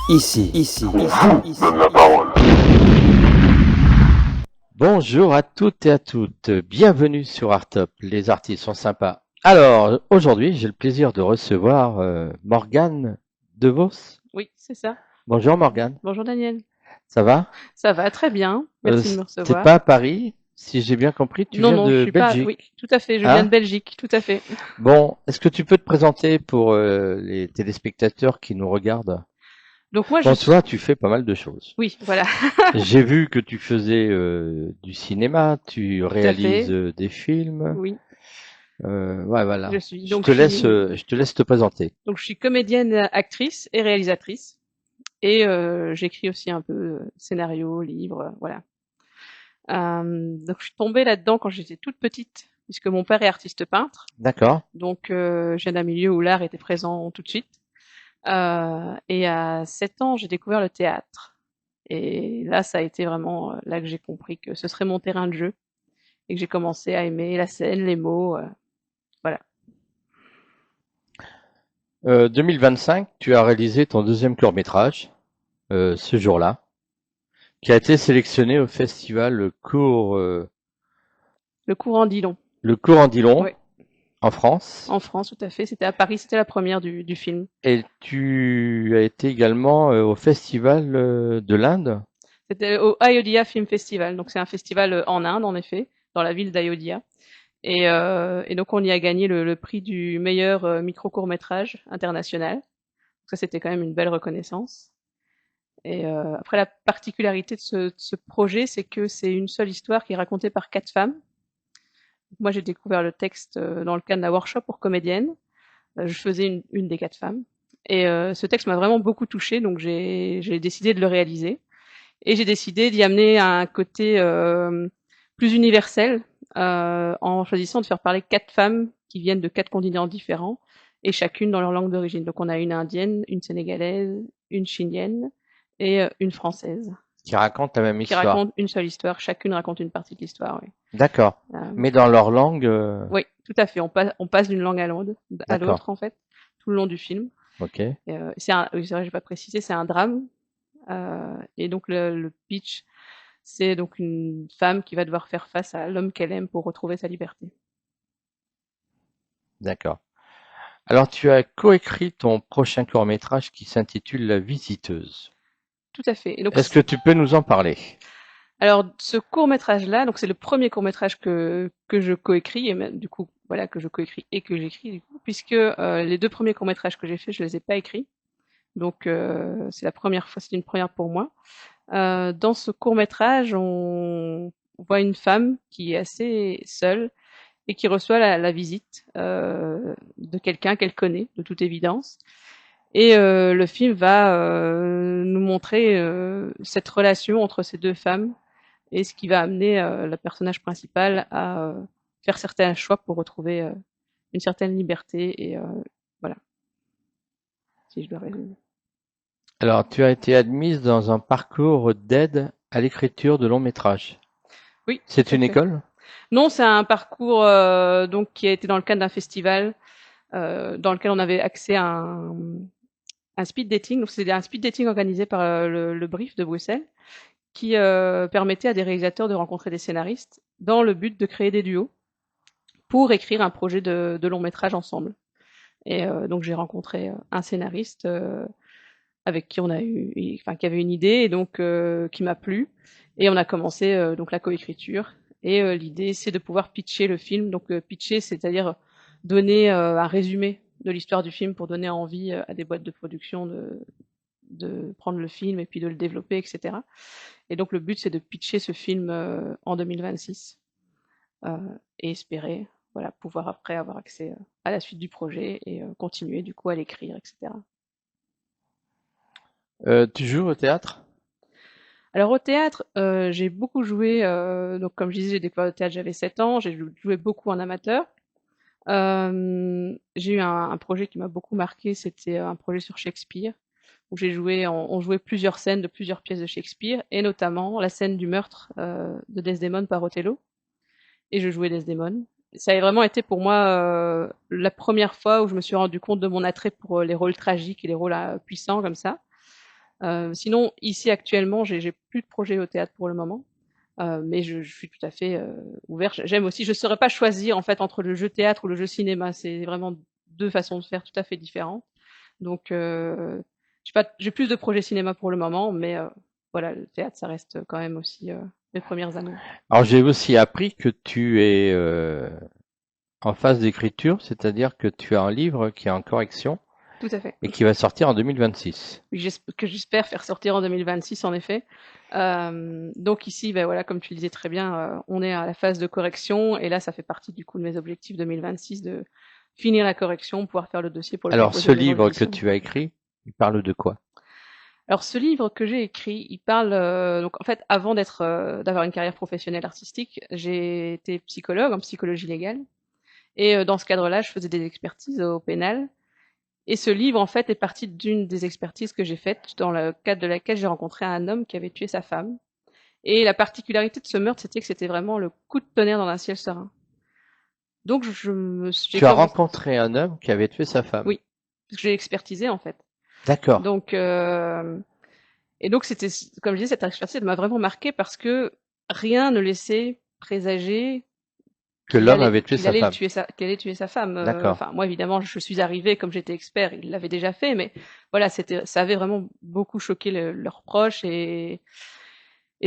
Donne la parole. Bonjour à toutes et à toutes, bienvenue sur Artop, les artistes sont sympas. Alors, aujourd'hui, j'ai le plaisir de recevoir Morgane DeVos. Oui, c'est ça. Bonjour Morgane, Bonjour Daniel. ça va? Ça va très bien. Merci de me T'es recevoir. pas à Paris, si j'ai bien compris, tu Non, viens non, je de suis pas. Belgique, Oui, tout à fait. Je viens hein? de Belgique, tout à fait. Bon, est-ce que tu peux te présenter pour les téléspectateurs qui nous regardent? Donc moi, je Bon, suis. toi, tu fais pas mal de choses. Oui, voilà, J'ai vu que tu faisais du cinéma, tu tout à réalises fait. des films. Oui, Ouais, voilà. je suis. Donc je suis. Je te laisse te présenter. Donc je suis comédienne, actrice et réalisatrice. Et j'écris aussi un peu scénario, livre, voilà. Donc je suis tombée là-dedans quand j'étais toute petite, puisque mon père est artiste peintre. D'accord. Donc je viens d'un milieu où l'art était présent tout de suite. Et à 7 ans, j'ai découvert le théâtre. Et là, ça a été vraiment là que j'ai compris que ce serait mon terrain de jeu et que j'ai commencé à aimer la scène, les mots, voilà. 2025, tu as réalisé ton deuxième court-métrage, ce jour-là, qui a été sélectionné au festival Le courant Dillon, Le Cours en Dillon, oui, en France. en France, tout à fait. C'était à Paris, c'était la première du film. Et tu as été également au festival de l'Inde. C'était au Ayodhya Film Festival, donc c'est un festival en Inde, en effet, dans la ville d'Ayodhya. Et donc on y a gagné le prix du meilleur micro-court-métrage international. Donc ça, c'était quand même une belle reconnaissance. Et après, la particularité de ce projet, c'est que c'est une seule histoire qui est racontée par 4 femmes. Moi, j'ai découvert le texte dans le cadre d'un workshop pour comédienne. Je faisais une des 4 femmes. Et ce texte m'a vraiment beaucoup touchée, donc j'ai décidé de le réaliser. Et j'ai décidé d'y amener un côté plus universel en choisissant de faire parler 4 femmes qui viennent de 4 continents différents et chacune dans leur langue d'origine. Donc on a une indienne, une sénégalaise, une chilienne et une française Qui raconte la même qui histoire. racontent une seule histoire. Chacune raconte une partie de l'histoire. Oui. D'accord. Euh, Mais dans leur langue, oui, tout à fait. On passe d'une langue à d'accord. l'autre en fait, tout le long du film. Ok. Oui, c'est vrai, j'ai pas précisé, c'est un drame. Et donc le pitch, c'est donc une femme qui va devoir faire face à l'homme qu'elle aime pour retrouver sa liberté. D'accord. Alors, tu as coécrit ton prochain court-métrage qui s'intitule La Visiteuse. Tout à fait. Et donc, Est-ce que tu peux nous en parler? alors ce court métrage là, donc c'est le premier court métrage que je coécris et même, du coup voilà que je coécris et que j'écris du coup, puisque les 2 premiers courts métrages que j'ai faits, je les ai pas écrits. Donc c'est la première fois, c'est une première pour moi. Dans ce court métrage, on voit une femme qui est assez seule et qui reçoit la visite de quelqu'un qu'elle connaît, de toute évidence. Et le film va nous montrer cette relation entre ces 2 femmes et ce qui va amener le personnage principal à faire certains choix pour retrouver une certaine liberté. Et voilà, si je dois résumer. Alors, tu as été admise dans un parcours d'aide à l'écriture de longs métrages. Oui, C'est tout à une fait. école? Non, c'est un parcours donc qui a été dans le cadre d'un festival dans lequel on avait accès à un speed dating. Donc c'est un speed dating organisé par le Brief de Bruxelles qui permettait à des réalisateurs de rencontrer des scénaristes dans le but de créer des duos pour écrire un projet de long métrage ensemble. Et donc j'ai rencontré un scénariste avec qui on a enfin qui avait une idée et donc qui m'a plu. Et on a commencé donc la coécriture. Et l'idée c'est de pouvoir pitcher le film. Donc pitcher, c'est-à-dire donner un résumé de l'histoire du film pour donner envie à des boîtes de production de prendre le film et puis de le développer, etc. Et donc le but c'est de pitcher ce film en 2026 et espérer voilà pouvoir après avoir accès à la suite du projet et continuer du coup à l'écrire, etc. Tu joues au théâtre? Alors au théâtre, j'ai beaucoup joué, donc comme je disais, j'ai découvert le théâtre, j'avais 7 ans, j'ai joué beaucoup en amateur. J'ai eu un projet qui m'a beaucoup marqué, c'était un projet sur Shakespeare, où on jouait plusieurs scènes de plusieurs pièces de Shakespeare, et notamment la scène du meurtre de Desdemone par Othello, et je jouais Desdemone. Ça a vraiment été pour moi la première fois où je me suis rendu compte de mon attrait pour les rôles tragiques et les rôles puissants comme ça. Sinon, ici actuellement, j'ai plus de projet au théâtre pour le moment, mais je suis tout à fait ouverte. J'aime aussi. Je ne saurais pas choisir en fait entre le jeu théâtre ou le jeu cinéma. C'est vraiment deux façons de faire tout à fait différentes. Donc, j'ai plus de projets cinéma pour le moment, mais voilà, le théâtre, ça reste quand même aussi mes premières amours. Alors j'ai aussi appris que tu es en phase d'écriture, c'est-à-dire que tu as un livre qui est en correction Tout à fait. et qui va sortir en 2026. Que j'espère faire sortir en 2026, en effet. Donc ici, ben voilà, comme tu le disais très bien, on est à la phase de correction, et là, ça fait partie du coup de mes objectifs 2026 de finir la correction, pouvoir faire le dossier pour le Alors déposer ce aux maisons livre que d'édition. tu as écrit, il parle de quoi? Alors ce livre que j'ai écrit, il parle donc en fait avant d'avoir une carrière professionnelle artistique, j'ai été psychologue en psychologie légale, et dans ce cadre-là, je faisais des expertises au pénal. Et ce livre, en fait, est parti d'une des expertises que j'ai faites, dans le cadre de laquelle j'ai rencontré un homme qui avait tué sa femme. Et la particularité de ce meurtre, c'était que c'était vraiment le coup de tonnerre dans un ciel serein. Donc j'ai Tu as commencé, rencontré un homme qui avait tué sa femme. oui, parce que j'ai expertisé en fait. D'accord. Donc et donc c'était, comme je disais, cette expertise elle m'a vraiment marqué parce que rien ne laissait présager Que l'homme avait tué sa femme. qu'il allait tuer sa femme. D'accord. Enfin, moi, évidemment, je suis arrivée, comme j'étais expert, il l'avait déjà fait, mais voilà, ça avait vraiment beaucoup choqué leurs proches, et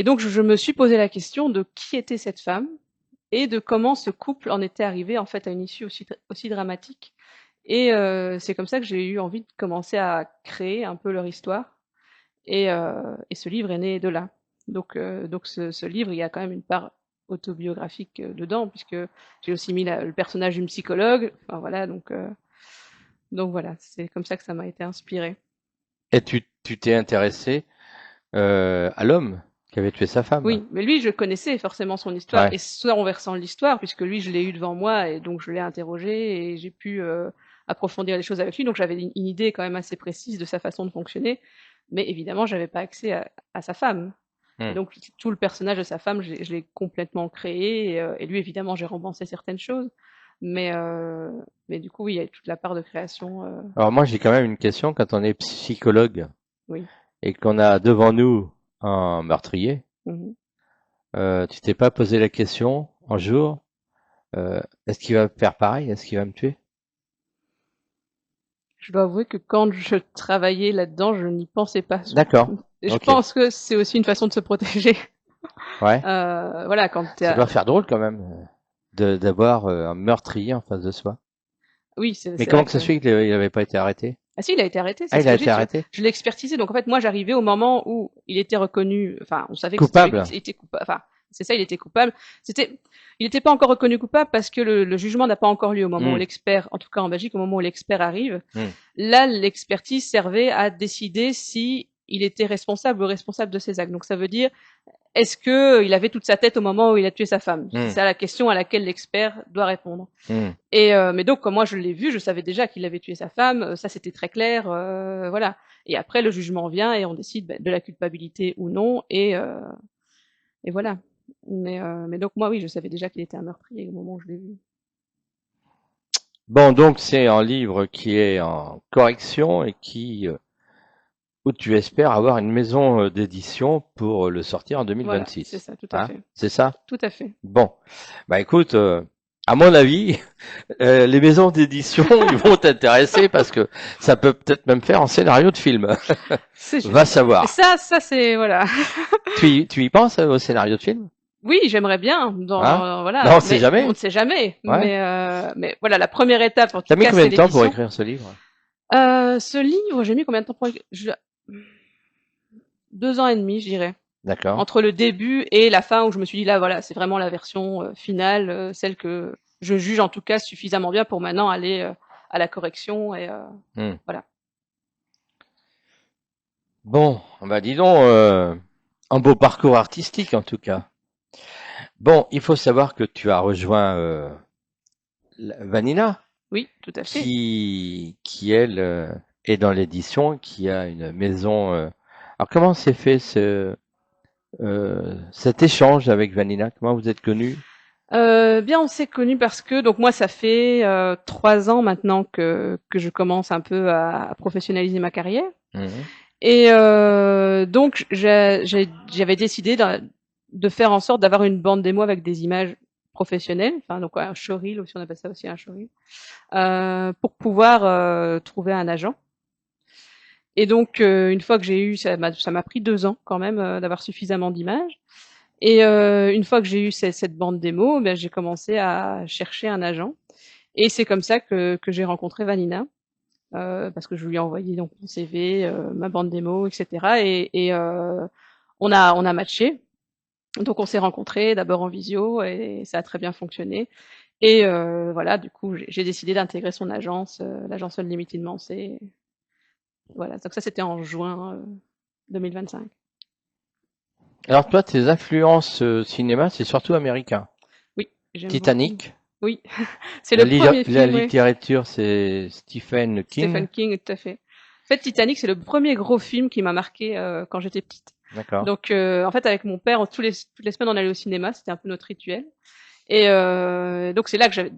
donc je me suis posé la question de qui était cette femme et de comment ce couple en était arrivé en fait à une issue aussi dramatique. Et c'est comme ça que j'ai eu envie de commencer à créer un peu leur histoire. Et ce livre est né de là. Donc ce livre, il y a quand même une part autobiographique dedans, puisque j'ai aussi mis le personnage d'une psychologue. Enfin voilà, donc voilà, c'est comme ça que ça m'a été inspiré. Et tu t'es intéressé à l'homme qui avait tué sa femme. Oui, mais lui, je connaissais forcément son histoire, Ouais. et son versant de l'histoire, puisque lui, je l'ai eu devant moi, et donc je l'ai interrogé, et j'ai pu approfondir les choses avec lui. Donc j'avais une idée quand même assez précise de sa façon de fonctionner, mais évidemment, j'avais pas accès à sa femme. Et Hmm. donc tout le personnage de sa femme, je l'ai complètement créé, et lui, évidemment, j'ai romancé certaines choses, mais, euh, mais du coup, oui, il y a toute la part de création. Alors moi j'ai quand même une question. Quand on est psychologue Oui. et qu'on a devant nous un meurtrier, Mhm. tu t'es pas posé la question un jour, est-ce qu'il va me faire pareil? Est-ce qu'il va me tuer? Je dois avouer que quand je travaillais là-dedans, je n'y pensais pas. D'accord. Et je Ok. pense que c'est aussi une façon de se protéger. Ouais. Voilà, quand Ça doit faire drôle quand même d'avoir un meurtrier en face de soi. oui, Mais c'est comment vrai que ça que se fait qu'il n'avait pas été arrêté? ah si, il a été arrêté, Ah, c'est ce il a que été j'ai dit. arrêté? Je l'ai expertisé. Donc en fait, moi, j'arrivais au moment où il était reconnu. Enfin, on savait que c'était lui Coupable? qui était coupable. Enfin, c'est ça, il était coupable. Il n'était pas encore reconnu coupable parce que le jugement n'a pas encore lieu au moment où Hmm. l'expert, en tout cas en Belgique, au moment où l'expert arrive. Hmm. Là, l'expertise servait à décider si il était responsable ou responsable de ses actes. Donc ça veut dire, est-ce que il avait toute sa tête au moment où il a tué sa femme? C'est Hmm. ça la question à laquelle l'expert doit répondre. Hmm. Et mais donc, comme moi je l'ai vu, je savais déjà qu'il avait tué sa femme. Ça, c'était très clair. Voilà. Et après, le jugement vient et on décide de la culpabilité ou non. Et voilà. Mais donc moi, oui, je savais déjà qu'il était un meurtrier au moment où je l'ai vu. Bon, donc c'est un livre qui est en correction et où tu espères avoir une maison d'édition pour le sortir en Voilà, c'est 2026. ça, tout à Hein? fait, C'est ça? tout à fait. Bon. Bah écoute, à mon avis, les maisons d'édition, ils vont t'intéresser parce que ça peut peut-être même faire un scénario de film. C'est Va juste. Et savoir. ça, c'est voilà. Tu y penses au scénario de film? Oui, j'aimerais bien. Hein? Non, Voilà, on sait mais on jamais. ne sait jamais. Ouais. Mais voilà, la première étape, en tout T'as mis cas, combien c'est de temps pour l'édition. écrire ce livre? Ce livre, j'ai mis combien de temps pour 2 ans et demi, je dirais. D'accord. Entre le début et la fin où je me suis dit là voilà, c'est vraiment la version finale, celle que je juge en tout cas suffisamment bien pour maintenant aller à la correction et Hmm. voilà. Bon, bah dis donc, un beau parcours artistique en tout cas. Bon, il faut savoir que tu as rejoint Vanina, Oui, tout à fait. qui elle est dans l'édition, qui a une maison. Alors comment s'est fait cet échange avec Vanina? Comment vous êtes connus? Bien, on s'est connus parce que donc moi ça fait 3 ans maintenant que je commence un peu à professionnaliser ma carrière. Mhm. Et donc j'avais décidé de faire en sorte d'avoir une bande démo avec des images professionnelles, enfin donc un showreel, si on appelle ça aussi un showreel, pour pouvoir trouver un agent. Et donc une fois que j'ai eu, ça m'a pris 2 ans quand même d'avoir suffisamment d'images. Et une fois que j'ai eu cette bande démo, ben, j'ai commencé à chercher un agent. Et c'est comme ça que j'ai rencontré Vanina, parce que je lui ai envoyé donc mon CV, ma bande démo, etc. Et on a matché. Donc on s'est rencontrés d'abord en visio et ça a très bien fonctionné. Et voilà, du coup, j'ai décidé d'intégrer son agence, l'agence Unlimited Mancé. Voilà, donc ça c'était en juin 2025. Alors toi, tes influences cinéma, c'est surtout américain. Oui, j'aime beaucoup. Titanic. Oui, c'est le premier La film, oui. littérature, c'est Stephen King. Stephen King, tout à fait. En fait, Titanic, c'est le premier gros film qui m'a marqué quand j'étais petite. D'accord. Donc, en fait, avec mon père, toutes les semaines, on allait au cinéma. C'était un peu notre rituel. Et donc, c'est là que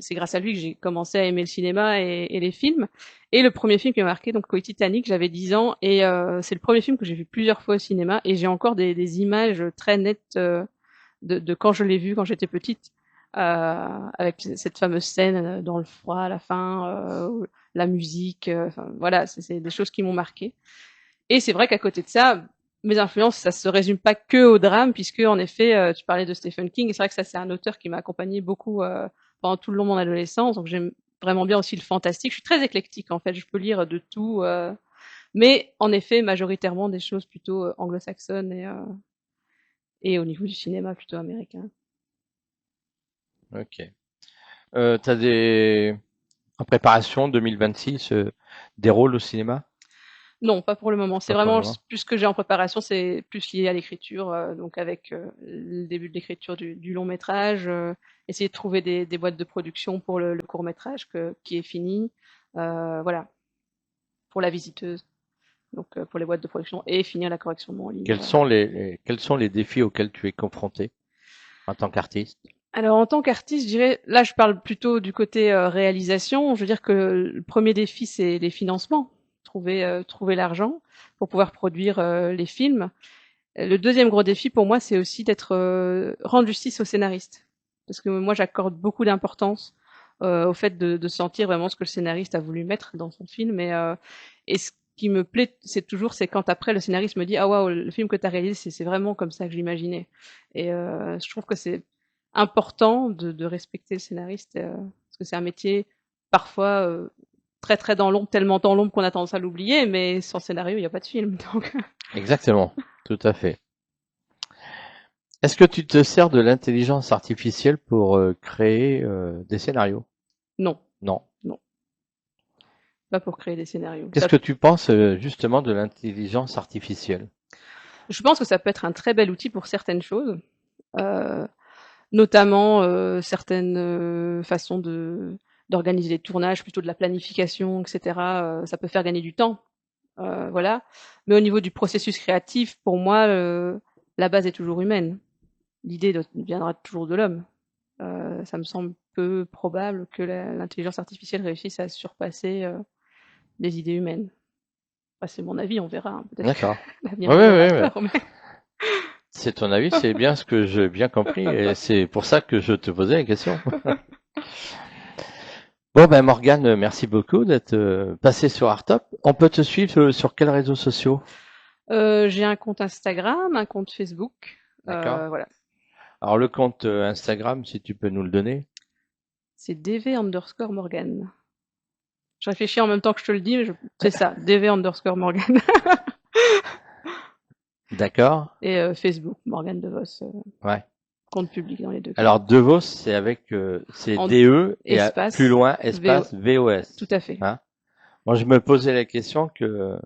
c'est grâce à lui que j'ai commencé à aimer le cinéma et les films. Et le premier film qui m'a marqué, donc, Titanic, j'avais 10 ans. Et c'est le premier film que j'ai vu plusieurs fois au cinéma. Et j'ai encore des images très nettes de quand je l'ai vu, quand j'étais petite. Avec cette fameuse scène dans le froid à la fin, la musique, enfin voilà, c'est des choses qui m'ont marqué. Et c'est vrai qu'à côté de ça, mes influences, ça se résume pas que au drame, puisque en effet, tu parlais de Stephen King, et c'est vrai que ça c'est un auteur qui m'a accompagné beaucoup pendant tout le long de mon adolescence, donc j'aime vraiment bien aussi le fantastique. Je suis très éclectique en fait, je peux lire de tout, mais en effet majoritairement des choses plutôt anglo-saxonnes et au niveau du cinéma plutôt américain. Ok. T'as en préparation 2026 des rôles au cinéma? Non, pas pour le moment. C'est Pas pour le vraiment moment. plus ce que j'ai en préparation, c'est plus lié à l'écriture, donc avec le début de l'écriture du long métrage, essayer de trouver des boîtes de production pour le court métrage qui est fini, voilà, pour la visiteuse, donc pour les boîtes de production et finir la correction de mon livre. Quels sont les défis auxquels tu es confronté en tant qu'artiste? Alors en tant qu'artiste, je dirais, là je parle plutôt du côté réalisation. Je veux dire que le premier défi c'est les financements, trouver l'argent pour pouvoir produire les films. Le deuxième gros défi pour moi, c'est aussi d'être rendre justice au scénariste, parce que moi j'accorde beaucoup d'importance au fait de sentir vraiment ce que le scénariste a voulu mettre dans son film. Et ce qui me plaît, c'est quand après le scénariste me dit ah waouh le film que tu as réalisé c'est vraiment comme ça que je l'imaginais. Et je trouve que c'est important de respecter le scénariste parce que c'est un métier parfois très très dans l'ombre, tellement dans l'ombre qu'on a tendance à l'oublier, mais sans scénario il n'y a pas de film. Donc Exactement, tout à fait. Est-ce que tu te sers de l'intelligence artificielle pour créer des scénarios? non, Non. non, pas pour créer des scénarios. Qu'est-ce que tu penses justement de l'intelligence artificielle? Je pense que ça peut être un très bel outil pour certaines choses, euh, notamment certaines façons d'organiser les tournages, plutôt de la planification, etc. Ça peut faire gagner du temps, voilà. Mais au niveau du processus créatif, pour moi, la base est toujours humaine. L'idée viendra toujours de l'homme. Ça me semble peu probable que l'intelligence artificielle réussisse à surpasser les idées humaines. Enfin, c'est mon avis, on verra, hein. Peut-être que D'accord. l'avenir Oui, nous oui, donnera oui, oui. tort, mais C'est ton avis, c'est bien ce que j'ai bien compris et c'est pour ça que je te posais la question. Bon, ben Morgane, merci beaucoup d'être passé sur Artop. On peut te suivre sur quels réseaux sociaux? j'ai un compte Instagram, un compte Facebook, D'accord. voilà. Alors le compte Instagram, si tu peux nous le donner. C'est dv_morgan. Je réfléchis en même temps que je te le dis, mais c'est ça, dv_morgan. D'accord. Et Facebook, Morgane DeVos, Ouais. compte public dans les deux cas. Alors DeVos, c'est avec c'est En DE et plus espace, loin VO, espace VOS. tout à fait. Hein? Moi, je me posais la question que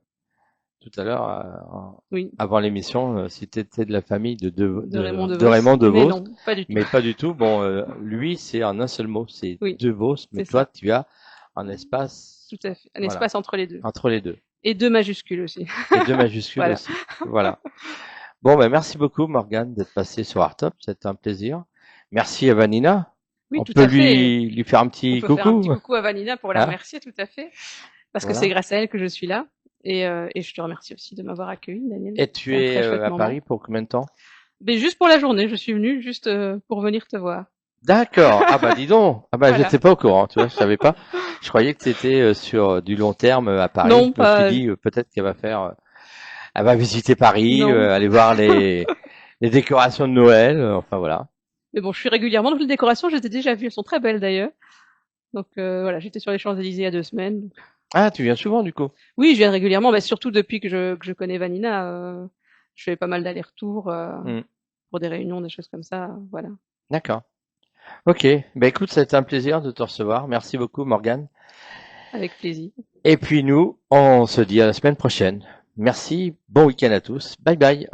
tout à l'heure, Oui, avant l'émission, si tu étais de la famille de Raymond de DeVos. Raymond Mais DeVos, non, pas du tout. mais pas du tout. Bon, lui, c'est en un seul mot, c'est Oui, DeVos, mais c'est toi, ça, tu as un espace, tout à fait. Un voilà, espace entre les deux. entre les deux. Et deux majuscules aussi. Et deux majuscules Voilà. aussi. Voilà. Bon, ben, merci beaucoup, Morgane, d'être passée sur Artop. C'était un plaisir. Merci à Vanina. Oui, On tout peut à fait. lui faire un On petit peut faire un petit coucou, coucou à Vanina pour la hein? remercier, tout à fait. Parce que c'est Voilà. grâce à elle que je suis là. Et je te remercie aussi de m'avoir accueilli, Daniel. Et C'était tu un es très chouette à moment. Paris pour combien de temps? Mais juste pour la journée, je suis venue juste pour venir te voir. D'accord. Ah bah dis donc. Ah bah Voilà. j'étais pas au courant, tu vois, je savais pas. Je croyais que tu étais sur du long terme à Paris. Non, Je me suis pas, dit peut-être qu'elle va elle va visiter Paris, non. aller voir les décorations de Noël. Enfin voilà. Mais bon, je suis régulièrement dans les décorations, je les ai déjà vues, elles sont très belles d'ailleurs. Donc voilà, j'étais sur les Champs-Élysées il y a 2 semaines. Ah, tu viens souvent du coup. Oui, je viens régulièrement, mais surtout depuis que je connais Vanina, je fais pas mal d'allers-retours Hmm. pour des réunions, des choses comme ça, voilà, D'accord. Ok. Bah écoute, ça a été un plaisir de te recevoir. Merci beaucoup, Morgane. avec plaisir. Et puis nous, on se dit à la semaine prochaine. Merci. Bon week-end à tous. Bye bye.